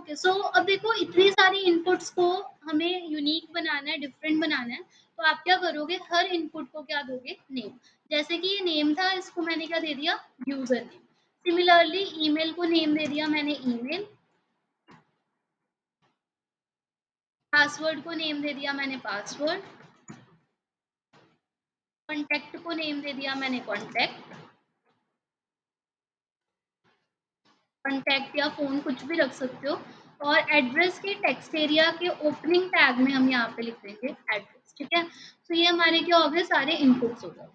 Okay, सो अब देखो इतनी सारी इनपुट्स को हमें यूनिक बनाना है, डिफरेंट बनाना है, तो आप क्या करोगे, हर इनपुट को क्या दोगे, नेम। जैसे कि ये नेम था, इसको मैंने क्या दे दिया, यूजर नेम। सिमिलरली ईमेल को नेम दे दिया मैंने ईमेल, पासवर्ड को नेम दे दिया मैंने पासवर्ड, कॉन्टैक्ट को नेम दे दिया मैंने कॉन्टैक्ट, कॉन्टैक्ट या फोन कुछ भी रख सकते हो। और एड्रेस के टेक्स्ट एरिया के ओपनिंग टैग में हम यहाँ पे लिख देंगे एड्रेस, ठीक है। तो ये हमारे क्या हो गए, सारे इनपुट्स हो गए।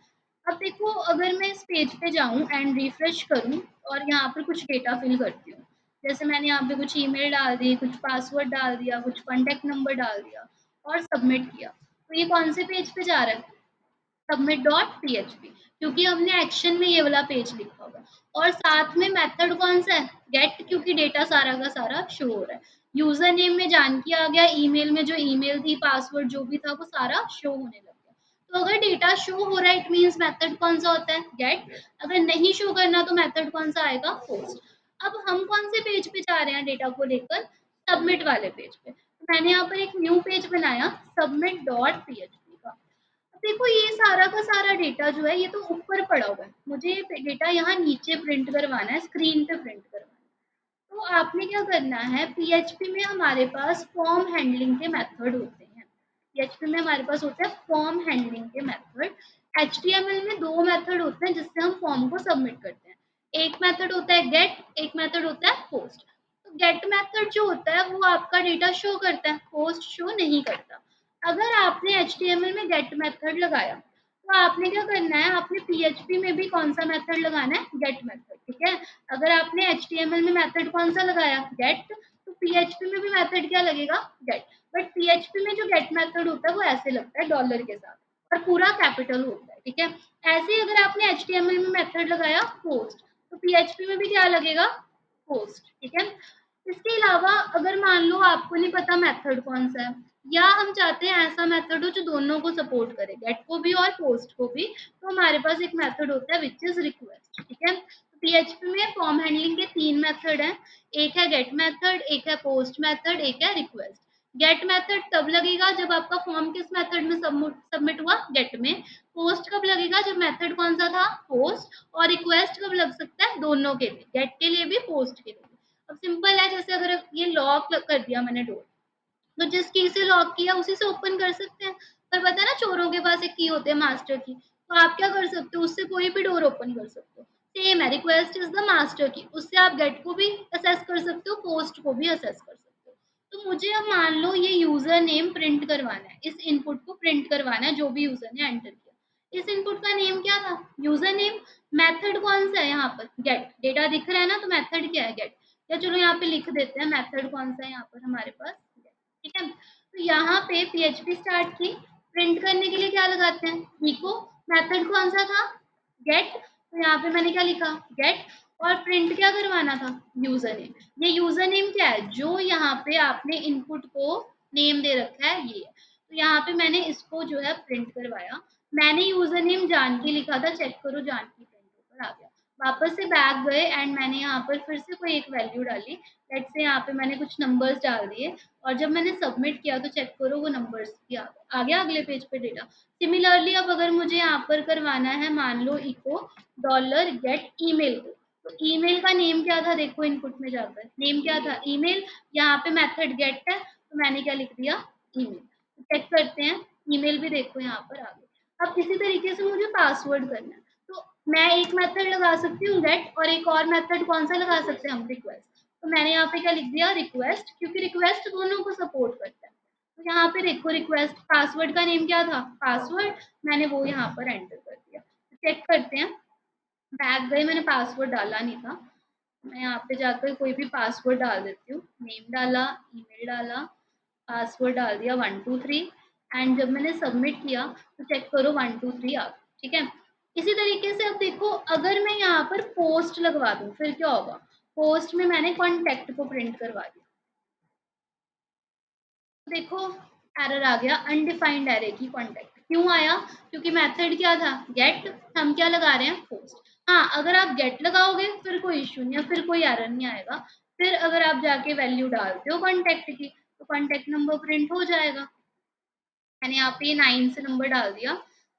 अब देखो अगर मैं इस पेज पे जाऊं एंड रिफ्रेश करूं और यहाँ पर कुछ डेटा फिल करती हूँ, जैसे मैंने यहाँ पे कुछ ईमेल डाल दी, कुछ पासवर्ड डाल दिया, कुछ कॉन्टैक्ट नंबर डाल दिया और सबमिट किया, तो ये कौन से पेज पे जा रहा है, सबमिट डॉट पीएचपी, क्योंकि हमने एक्शन में ये वाला पेज लिखा होगा। और साथ में मेथड कौन सा है, गेट, क्योंकि डेटा सारा का सारा शो हो रहा है। यूजर नेम में जानकी आ गया, ईमेल में जो ईमेल थी, पासवर्ड जो भी था, वो सारा शो होने लग गया। तो अगर डेटा शो हो रहा है, इट मीन्स मेथड कौन सा होता है, गेट। अगर नहीं शो करना तो मेथड कौन सा आएगा, पोस्ट। अब हम कौन से पेज पे जा रहे हैं डेटा को लेकर, सबमिट वाले पेज पे। तो मैंने यहाँ पर एक न्यू पेज बनाया, सबमिट डॉट पीएचपी का। देखो ये सारा का सारा डेटा जो है, ये तो ऊपर पड़ा हुआ है, मुझे डेटा यहाँ नीचे प्रिंट करवाना है, स्क्रीन पे प्रिंट करवाना है। तो आपने क्या करना है, पीएचपी में हमारे पास फॉर्म हैंडलिंग के मेथड होते हैं। पीएचपी में हमारे पास होता है फॉर्म हैंडलिंग के मेथड। एचटीएमएल में दो मेथड होते हैं जिससे हम फॉर्म को सबमिट करते हैं। एक मेथड होता है गेट, एक मेथड होता है पोस्ट। तो गेट मेथड जो होता है वो आपका डेटा शो करता है, पोस्ट शो नहीं करता। अगर आपने एचटीएमएल में गेट मेथड लगाया, तो आपने क्या करना है, आपने पीएचपी में भी कौन सा मेथड लगाना है, गेट मेथड, ठीक है। अगर आपने एचटीएमएल में मेथड कौन सा लगाया, गेट, तो पीएचपी में भी मेथड क्या लगेगा, गेट। बट पीएचपी में जो गेट मेथड होता है वो ऐसे लगता है डॉलर के साथ, और पूरा कैपिटल होता है, ठीक है। ऐसे ही अगर आपने एचटीएमएल में मेथड लगाया पोस्ट, तो पीएचपी में भी क्या लगेगा, पोस्ट, ठीक है। इसके अलावा अगर मान लो आपको नहीं पता मेथड कौन सा है, या हम चाहते हैं ऐसा मेथड हो जो दोनों को सपोर्ट करे, गेट को भी और पोस्ट को भी, तो हमारे पास एक मेथड होता है विच इज रिक्वेस्ट, ठीक है। पीएचपी में फॉर्म हैंडलिंग के तीन मेथड हैं, एक है गेट मेथड, एक है पोस्ट मेथड, एक है रिक्वेस्ट। गेट मेथड तब लगेगा जब आपका फॉर्म किस मेथड में सबमिट हुआ, गेट में। पोस्ट कब लगेगा, जब मेथड कौन सा था, पोस्ट। और रिक्वेस्ट कब लग सकता है, दोनों के लिए, गेट के लिए भी पोस्ट के लिए भी। अब सिंपल है, जैसे अगर ये लॉक कर दिया मैंने डोर, तो जिस की से लॉक किया उसी से ओपन कर सकते हैं। पर पता है ना, चोरों के पास एक की होती है मास्टर की, तो आप क्या कर सकते हो, उससे कोई भी डोर ओपन कर सकते हो। सेम है, रिक्वेस्ट इज द मास्टर की, उससे आप गेट को भी असेस कर सकते हो, पोस्ट को भी असेस कर सकते हो। तो मुझे अब मान लो ये यूजर नेम प्रिंट करवाना है, इस इनपुट को प्रिंट करवाना है जो भी यूजर ने एंटर किया। इस इनपुट का नेम क्या था, यूजर नेम। मेथड कौन सा है यहाँ पर, गेट। डेटा दिख रहा है ना, तो मेथड क्या है, गेट। या चलो यहाँ पे लिख देते हैं मेथड कौन सा है यहाँ पर हमारे पास, ठीक है। तो यहाँ पे पीएचपी स्टार्ट की, प्रिंट करने के लिए क्या लगाते हैं, इको। मेथड कौन सा था, गेट, तो यहाँ पे मैंने क्या लिखा, गेट। और प्रिंट क्या करवाना था, यूजर नेम। ये यूजर नेम क्या है, जो यहाँ पे आपने इनपुट को नेम दे रखा है, ये है। तो यहाँ पे मैंने इसको जो है प्रिंट करवाया। मैंने यूजर नेम जानकी लिखा था, चेक करो जानकी प्रिंट होकर आ गया। वापस से बैक गए एंड मैंने यहाँ पर फिर से कोई एक वैल्यू डाली, लेट्स से यहाँ पे मैंने कुछ नंबर्स डाल दिए, और जब मैंने सबमिट किया तो चेक करो वो नंबर्स भी आ गया अगले पेज पे डेटा। सिमिलरली अब अगर मुझे यहाँ पर करवाना है, मान लो इको डॉलर गेट ईमेल को, तो ईमेल का नेम क्या था, देखो इनपुट में जाकर नेम क्या था, ईमेल। यहाँ पे मेथड गेट है, तो मैंने क्या लिख दिया, ईमेल। चेक करते हैं, ईमेल भी देखो यहाँ पर आ गया। अब इसी तरीके से मुझे पासवर्ड करना है, तो मैं एक मेथड लगा सकती हूँ गेट, और एक और मेथड कौन सा लगा सकते हैं हम, रिक्वेस्ट। तो मैंने यहाँ पे क्या लिख दिया, रिक्वेस्ट, क्योंकि रिक्वेस्ट दोनों को सपोर्ट करता है। तो यहाँ पे देखो रिक्वेस्ट, पासवर्ड का नेम क्या था, पासवर्ड, मैंने वो यहाँ पर एंटर कर दिया। चेक करते हैं, बैक गए, मैंने पासवर्ड डाला नहीं था। मैं यहाँ पे जाकर कोई भी पासवर्ड डाल देती हूँ, नेम डाला, ईमेल डाला, पासवर्ड डाल दिया 123, एंड जब मैंने सबमिट किया तो चेक करो 123 आ गया, ठीक है। इसी तरीके से अब देखो, अगर मैं यहाँ पर पोस्ट लगवा दूँ फिर क्या होगा, पोस्ट में मैंने कॉन्टेक्ट को प्रिंट करवा दिया, देखो एरर आ गया, अनडिफाइंड एरे की कॉन्टेक्ट। क्यों आया, क्योंकि मेथड क्या था, गेट, हम क्या लगा रहे हैं, पोस्ट। हाँ, अगर आप गेट लगाओगे फिर कोई इश्यू नहीं है, फिर कोई एरर नहीं आएगा। फिर अगर आप जाके वैल्यू डालते हो कॉन्टैक्ट की तो कॉन्टैक्ट नंबर प्रिंट हो जाएगा। मैंने यहाँ पे 9 से नंबर डाल दिया,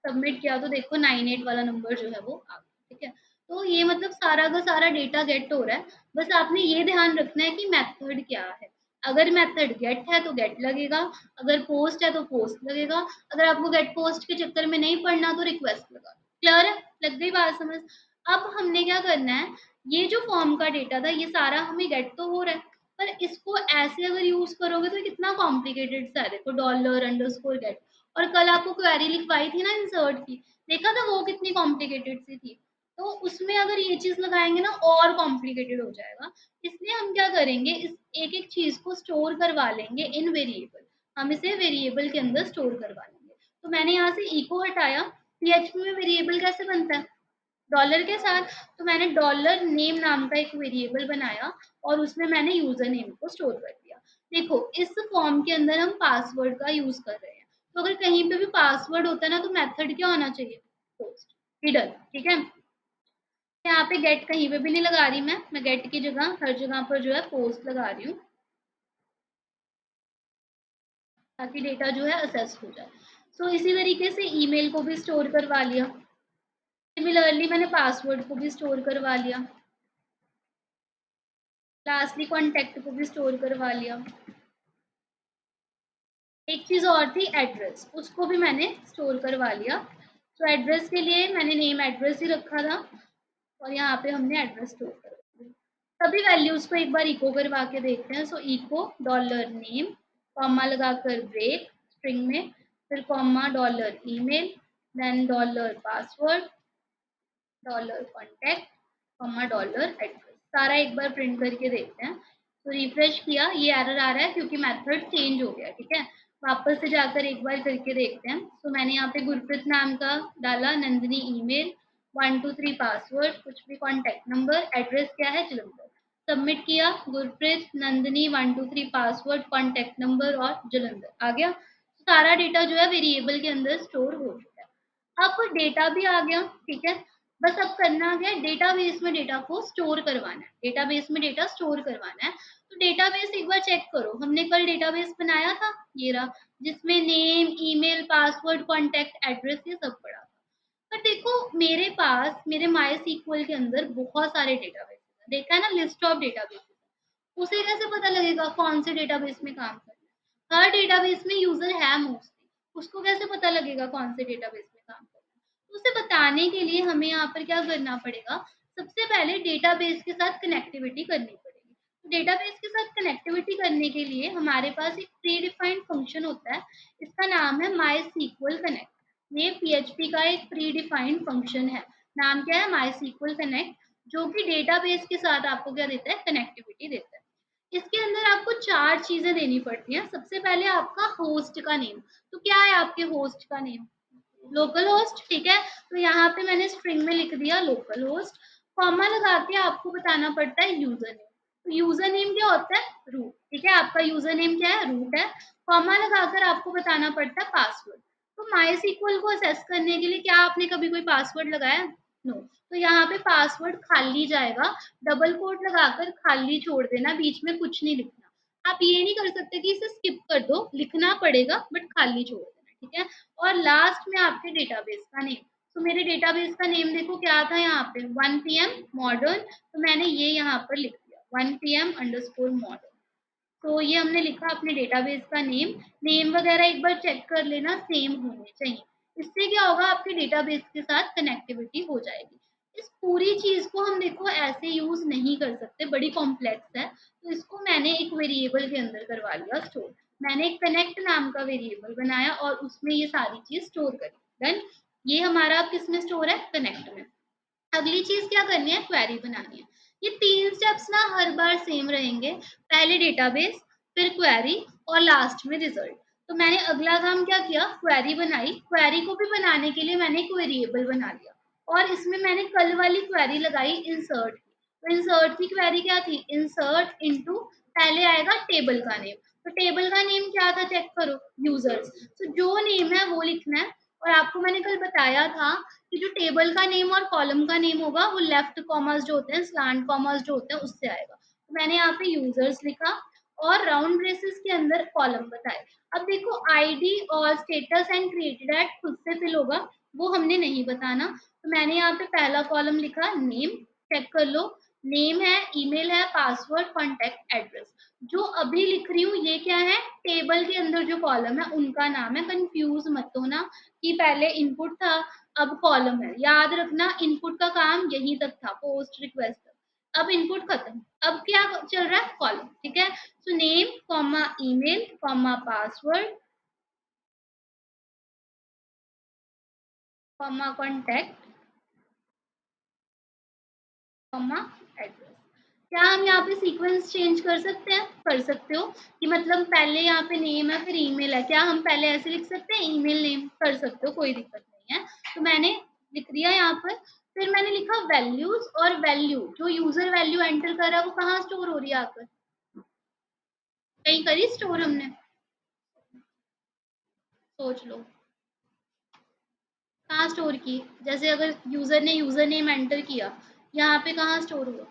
सबमिट किया तो देखो 98 वाला नंबर जो है वो आ गया, ठीक है। तो ये मतलब सारा का सारा डेटा गेट हो रहा है। बस आपने ये ध्यान रखना है कि मेथड क्या है। अगर मेथड गेट है तो गेट लगेगा, अगर पोस्ट है तो पोस्ट लगेगा, अगर आपको गेट पोस्ट के चक्कर में नहीं पड़ना तो रिक्वेस्ट लगा। क्लियर है? लग गई बात समझ? अब हमने क्या करना है, ये जो फॉर्म का डेटा था ये सारा हमें गेट तो हो रहा है, पर इसको ऐसे अगर यूज करोगे तो कितना कॉम्प्लिकेटेड सा है। देखो डॉलर अंडरस्कोर गेट, और कल आपको क्वेरी लिखवाई थी ना इंसर्ट की, देखा था वो कितनी कॉम्प्लिकेटेड सी थी। तो उसमें अगर ये चीज लगाएंगे ना और कॉम्प्लिकेटेड हो जाएगा। इसलिए हम क्या करेंगे, इस एक एक चीज को स्टोर करवा लेंगे इन वेरिएबल। हम इसे वेरिएबल के अंदर स्टोर करवा लेंगे। तो मैंने यहाँ से इको हटाया। पीएचपी में वेरिएबल कैसे बनता है? डॉलर के साथ। तो मैंने डॉलर नेम नाम का एक वेरिएबल बनाया और उसमें मैंने यूजर नेम को स्टोर कर दिया। देखो इस फॉर्म के अंदर हम पासवर्ड का यूज कर रहे हैं, तो अगर कहीं पे भी पासवर्ड होता है ना तो मेथड क्या होना चाहिए? पोस्ट हिडन, ठीक है। यहाँ पे गेट कहीं पे भी नहीं लगा रही मैं गेट की जगह हर जगह पर जो है पोस्ट लगा रही हूँ, ताकि डेटा जो है असेस हो जाए। सो इसी तरीके से ईमेल को भी स्टोर करवा लिया। सिमिलरली मैंने पासवर्ड को भी स्टोर करवा लिया। लास्टली कॉन्टेक्ट को भी स्टोर करवा लिया। एक चीज और थी एड्रेस, उसको भी मैंने स्टोर करवा लिया। तो एड्रेस के लिए मैंने नेम एड्रेस ही रखा था और यहाँ पे हमने एड्रेस स्टोर करवा दिया। सभी वैल्यूज को एक बार इको करवा के देखते हैं। So echo dollar name, comma लगाकर ब्रेक स्ट्रिंग में, फिर comma dollar email, then dollar password, dollar contact, comma dollar address. सारा एक बार प्रिंट करके देखते हैं। तो रिफ्रेश किया, ये एरर आ रहा है क्योंकि मेथड चेंज हो गया, ठीक है। वापस से जाकर एक बार करके देखते हैं। तो मैंने यहाँ पे गुरप्रीत नाम का डाला, नंदिनी ईमेल, 123 पासवर्ड, कुछ भी कॉन्टैक्ट नंबर, एड्रेस क्या है जलंधर। सबमिट किया, Gurpreet Nandini 123 password contact number और जलंधर आ गया। सारा डेटा जो है वेरिएबल के अंदर स्टोर हो चुका है। अब डेटा भी आ गया, ठीक है। बस अब करना क्या है, डेटाबेस में डेटा को स्टोर करवाना है। डेटाबेस में डेटा स्टोर करवाना है। तो डेटाबेस एक बार चेक करो, हमने कल डेटाबेस बनाया था, ये रहा, जिसमें name email password contact address ये सब पड़ा था। पर देखो मेरे पास मेरे माई सीक्वल के अंदर बहुत सारे डेटाबेस है, देखा है ना, लिस्ट ऑफ डेटाबेस। उसे कैसे पता लगेगा कौन से डेटाबेस में काम करना है? हर डेटाबेस में यूजर है मोस्टली, उसको कैसे पता लगेगा कौन से डेटाबेस में काम करना है? तो उसे बताने के लिए हमें यहाँ पर क्या करना पड़ेगा, सबसे पहले डेटाबेस के साथ कनेक्टिविटी करनी पड़ेगी। तो डेटाबेस के साथ कनेक्टिविटी करने के लिए हमारे पास एक प्री डिफाइंड फंक्शन होता है, इसका नाम है माई सीक्वल कनेक्ट। ये पीएचपी का एक प्री डिफाइंड फंक्शन है। नाम क्या है? माई सीक्वल कनेक्ट, जो कि डेटाबेस के साथ आपको क्या देता है? कनेक्टिविटी देता है। इसके अंदर आपको 4 चीज़ें देनी पड़ती हैं। सबसे पहले आपका होस्ट का नेम। तो क्या है आपके होस्ट का नेम? लोकल होस्ट, ठीक है। तो यहाँ पे मैंने स्ट्रिंग में लिख दिया लोकल होस्ट। कॉमा लगा के आपको बताना पड़ता है यूजर नेम। तो यूजर नेम क्या होता है? रूट, ठीक है। आपका यूजर नेम क्या है? रूट है। कॉमा लगाकर आपको बताना पड़ता है पासवर्ड। तो माई सीक्वल को असेस करने के लिए क्या आपने कभी कोई पासवर्ड लगाया? नो। तो यहाँ पे पासवर्ड खाली जाएगा, डबल कोट लगाकर खाली छोड़ देना, बीच में कुछ नहीं लिखना। आप ये नहीं कर सकते कि इसे स्किप कर दो, लिखना पड़ेगा बट खाली छोड़ देना, ठीक है। और लास्ट में आपके डेटाबेस का नेम। तो मेरे डेटाबेस का नेम देखो क्या था यहाँ पे, 1 PM मॉडर्न। तो मैंने ये यहाँ पर लिख दिया 1 PM अंडरस्कोर मॉडर्न। तो ये हमने लिखा अपने डेटाबेस का नेम। नेम वगैरह एक बार चेक कर लेना, सेम होने चाहिए। इससे क्या होगा, आपके डेटाबेस के साथ कनेक्टिविटी हो जाएगी। इस पूरी चीज को हम देखो ऐसे यूज नहीं कर सकते, बड़ी कॉम्प्लेक्स है। तो इसको मैंने एक वेरिएबल के अंदर करवा लिया स्टोर। मैंने एक कनेक्ट नाम का वेरिएबल बनाया और उसमें ये सारी चीज स्टोर करी। देन ये हमारा किस में स्टोर है? कनेक्ट में। अगली चीज क्या करनी है? क्वेरी बनानी है। ये 3 स्टेप्स ना हर बार सेम रहेंगे, पहले डेटाबेस, फिर क्वेरी और लास्ट में रिजल्ट। तो मैंने अगला काम क्या किया, क्वेरी बनाई। क्वेरी को भी बनाने के लिए मैंने एक वेरिएबल बना लिया और इसमें मैंने कल वाली क्वेरी लगाई इंसर्ट की। तो इंसर्ट की क्वेरी क्या थी? इंसर्ट इनटू, पहले आएगा टेबल का नेम। तो टेबल का नेम क्या था? चेक करो, यूजर्स। तो जो नेम है वो लिखना है। और आपको मैंने कल बताया था कि जो टेबल का नेम और कॉलम का नेम होगा वो लेफ्ट कॉमर्स जो होते हैं, स्लैंट कॉमर्स जो होते हैं, उससे आएगा। मैंने यहाँ पे यूजर्स लिखा और राउंड ब्रेसेस के अंदर कॉलम बताए। अब देखो आईडी और स्टेटस एंड क्रिएटेड एट खुद से फिल होगा, वो हमने नहीं बताना। तो मैंने यहाँ पे पहला कॉलम लिखा नेम, चेक कर लो, नेम है, ईमेल है, पासवर्ड, कॉन्टेक्ट एड्रेस। जो अभी लिख रही हूँ ये क्या है, टेबल के अंदर जो कॉलम है उनका नाम है, कंफ्यूज मत होना कि पहले इनपुट था अब कॉलम है। याद रखना इनपुट का काम यहीं तक था, पोस्ट रिक्वेस्ट, अब इनपुट खत्म, अब क्या चल रहा है, कॉलम। ठीक है, so name comma email comma password comma contact comma address. क्या हम यहाँ पे सीक्वेंस चेंज कर सकते हैं? कर सकते हो कि मतलब पहले यहाँ पे नेम है फिर ईमेल है, क्या हम पहले ऐसे लिख सकते हैं, ईमेल नेम, कर सकते हो, कोई दिक्कत नहीं है। तो मैंने लिख दिया यहाँ पर। फिर मैंने लिखा वैल्यूज, और वैल्यू जो यूजर वैल्यू एंटर कर रहा है वो कहाँ स्टोर हो रही है आकर, कहीं करी स्टोर हमने, सोच लो कहाँ स्टोर की। जैसे अगर यूजर ने यूजर नेम एंटर किया, यहाँ पे कहाँ स्टोर हुआ,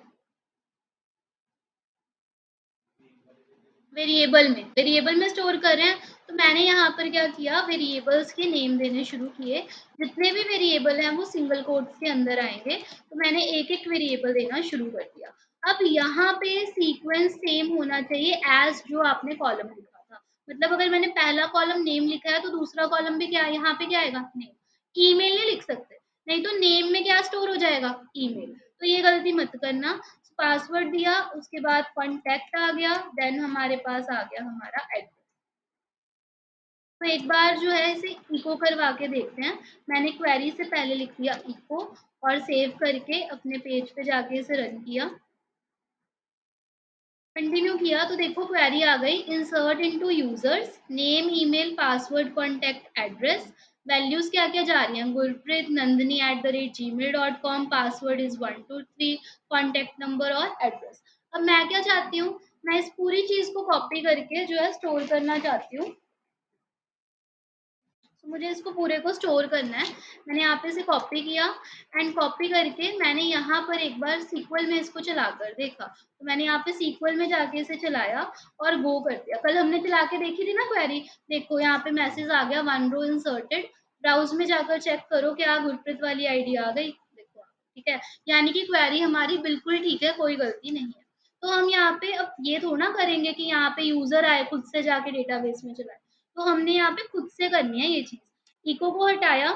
वेरिएबल में स्टोर कर रहे हैं। तो मैंने यहाँ पर क्या किया, वेरिएबल्स के नेम देने शुरू किए। जितने भी वेरिएबल हैं वो सिंगल कोट्स के अंदर आएंगे, तो मैंने एक एक वेरिएबल देना शुरू कर दिया। अब यहाँ पे सीक्वेंस सेम होना चाहिए एज जो आपने कॉलम लिखा था। मतलब अगर मैंने पहला कॉलम नेम लिखा है तो दूसरा कॉलम भी क्या, यहाँ पे क्या आएगा, नेम। ईमेल नहीं लिख सकते, नहीं तो नेम में क्या स्टोर हो जाएगा, ईमेल। तो ये गलती मत करना। पासवर्ड दिया, उसके बाद कॉन्टैक्ट आ गया, देन हमारे पास आ गया हमारा एड्रेस। तो एक बार जो है इसे इको करवा के देखते हैं। मैंने क्वेरी से पहले लिख दिया इको और सेव करके अपने पेज पे जाके इसे रन किया, कंटिन्यू किया, तो देखो क्वेरी आ गई, insert into users name email password contact address. Values क्या क्या जा रही हैं, Gurpreet Nandini @gmail.com, password is 123, contact number और एड्रेस। अब मैं क्या चाहती हूँ, मैं इस पूरी चीज को कॉपी करके जो है स्टोर करना चाहती हूँ। तो मुझे इसको पूरे को स्टोर करना है। मैंने यहाँ पे से कॉपी किया एंड कॉपी करके मैंने यहाँ पर एक बार सीक्वल में इसको चला कर देखा। तो मैंने यहाँ पे सीक्वल में जाके इसे चलाया और गो कर दिया। कल हमने चला के देखी थी ना क्वेरी, देखो यहाँ पे मैसेज आ गया, 1 रो इंसर्टेड। ब्राउज में जाकर चेक करो क्या गुरप्रीत वाली आईडी आ गई, देखो। ठीक है, यानी कि क्वेरी हमारी बिल्कुल ठीक है, कोई गलती नहीं है। तो हम यहाँ पे अब ये थोड़ा करेंगे कि यहाँ पे यूजर आए खुद से जाके डेटाबेस में चलाए, तो हमने यहाँ पे खुद से करनी है ये चीज। इको को हटाया,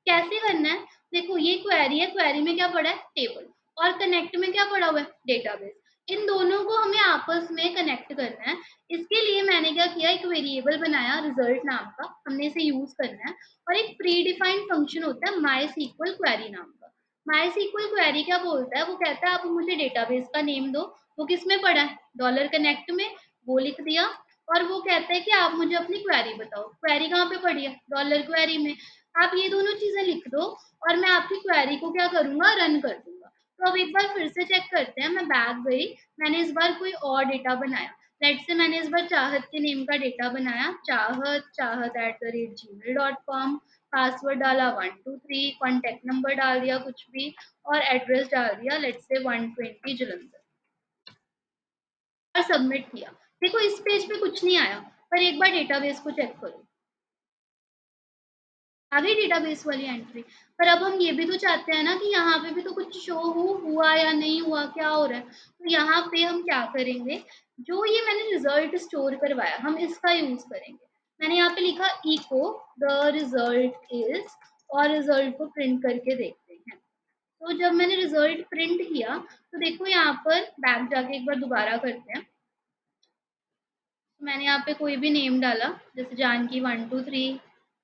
कैसे करना है, देखो ये क्वेरी है, क्वेरी में क्या पड़ा है, टेबल, और कनेक्ट में क्या पड़ा हुआ है, डेटाबेस। इन दोनों को हमें आपस में कनेक्ट करना है। इसके लिए मैंने क्या किया, एक वेरिएबल बनाया रिजल्ट नाम का, हमने इसे यूज करना है। और एक प्री डिफाइंड फंक्शन होता है माई सीक्वल क्वेरी नाम का। माई सीक्वल क्वेरी क्या बोलता है, वो कहता है आप मुझे डेटाबेस का नेम दो, वो किस में पड़ा है, डॉलर कनेक्ट में, वो लिख दिया। और वो कहता है कि आप मुझे अपनी क्वेरी बताओ, क्वेरी कहाँ पे पड़ी है, डॉलर क्वेरी में। आप ये दोनों चीजें लिख दो और मैं आपकी क्वेरी को क्या करूंगा, रन कर दूंगा। तो अब एक बार फिर से चेक करते हैं, मैं बैक गई, मैंने इस बार कोई और डेटा बनाया। लेट से मैंने इस बार चाहत के नेम का डेटा बनाया, चाहत चाहत @gmail.com, पासवर्ड डाला 123, कॉन्टेक्ट नंबर डाल दिया कुछ भी, और एड्रेस डाल दिया लेट से 120 जलंधर, और सबमिट किया। देखो इस पेज पे कुछ नहीं आया, पर एक बार डेटाबेस को चेक करो, आ गई डेटाबेस वाली एंट्री। पर अब हम ये भी तो चाहते हैं ना कि यहाँ पे भी तो कुछ शो हुआ या नहीं हुआ, क्या हो रहा है। तो यहाँ पे हम क्या करेंगे, जो ये मैंने रिजल्ट स्टोर करवाया हम इसका यूज करेंगे। मैंने यहाँ पे लिखा इको द रिजल्ट इज, और रिजल्ट को प्रिंट करके देखते हैं। तो जब मैंने रिजल्ट प्रिंट किया तो देखो यहाँ पर बैक जाके एक बार दोबारा करते हैं। मैंने यहाँ पे कोई भी नेम डाला, जैसे जानकी 123,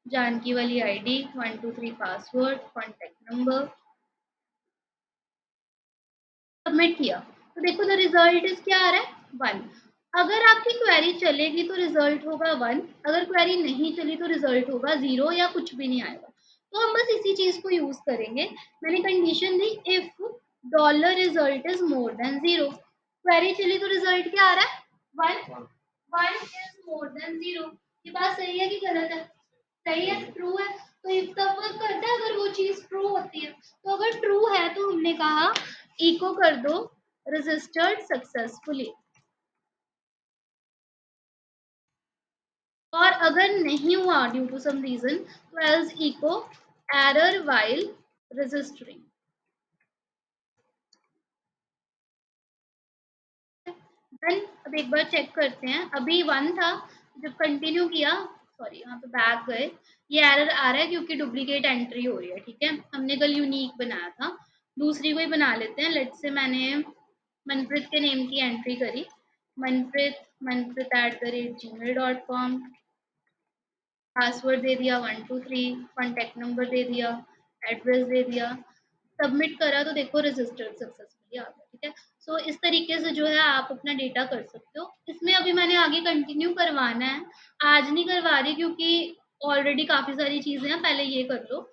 जानकी वाली ID 123, password contact number, submit किया। तो देखो द रिजल्ट इज क्या आ रहा है, 1। अगर आपकी क्वेरी चलेगी तो रिजल्ट होगा 1, अगर क्वेरी नहीं चली तो रिजल्ट होगा 0 या कुछ भी नहीं आएगा। तो हम बस इसी चीज को यूज करेंगे। मैंने condition the if dollar result is more than 0, query चली तो रिजल्ट क्या आ रहा है, 1। 1 इज मोर देन 0, ये बात सही है कि गलत है, सही है, ट्रू है। तो इफ तब वर्क करता है अगर वो चीज ट्रू होती है। तो अगर ट्रू है तो हमने कहा इको कर दो रजिस्टर्ड सक्सेसफुली। और अगर नहीं हुआ ड्यू टू सम रीजन तो else echo error while registering. Then अब एक बार चेक करते हैं, अभी 1 था, जब कंटिन्यू किया, सॉरी यहाँ पे बैक गए, ये एरर आ रहा है क्योंकि डुप्लीकेट एंट्री हो रही है। ठीक है, हमने कल यूनिक बनाया था, दूसरी को ही बना लेते हैं। लेट से मैंने मनप्रीत के नेम की एंट्री करी, मनप्रीत मनप्रीत@gmail.com, पासवर्ड दे दिया 123, कॉन्टैक्ट नंबर दे दिया, एड्रेस दे दिया, सबमिट करा तो देखो रजिस्टर्ड सक्सेसफुली आ गया। ठीक है, सो इस तरीके से जो है आप अपना डेटा कर सकते हो। इसमें अभी मैंने आगे कंटिन्यू करवाना है, आज नहीं करवा रही क्योंकि ऑलरेडी काफ़ी सारी चीज़ें हैं, पहले ये कर लो,